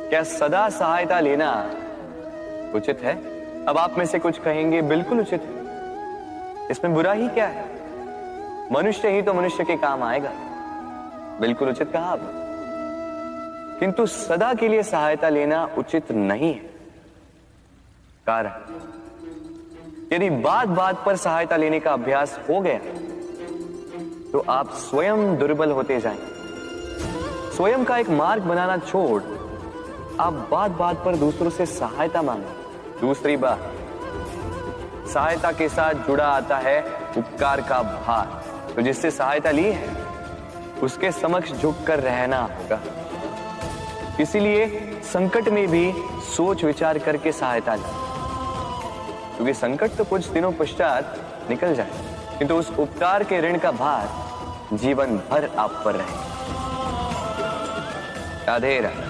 क्या सदा सहायता लेना उचित है? अब आप में से कुछ कहेंगे बिल्कुल उचित है, इसमें बुरा ही क्या है, मनुष्य ही तो मनुष्य के काम आएगा। बिल्कुल उचित कहा आपने, किंतु सदा के लिए सहायता लेना उचित नहीं है। कारण, यदि बात बात पर सहायता लेने का अभ्यास हो गया तो आप स्वयं दुर्बल होते जाएंगे। स्वयं का एक मार्ग बनाना छोड़ आप बात बात पर दूसरों से सहायता मांगे। दूसरी बात, सहायता के साथ जुड़ा आता है उपकार का भार, तो जिससे सहायता ली है उसके समक्ष झुककर रहना होगा। इसीलिए संकट में भी सोच विचार करके सहायता लें, क्योंकि संकट तो कुछ दिनों पश्चात निकल जाए, किंतु उस उपकार के ऋण का भार जीवन भर आप पर रहे। राधे राधे।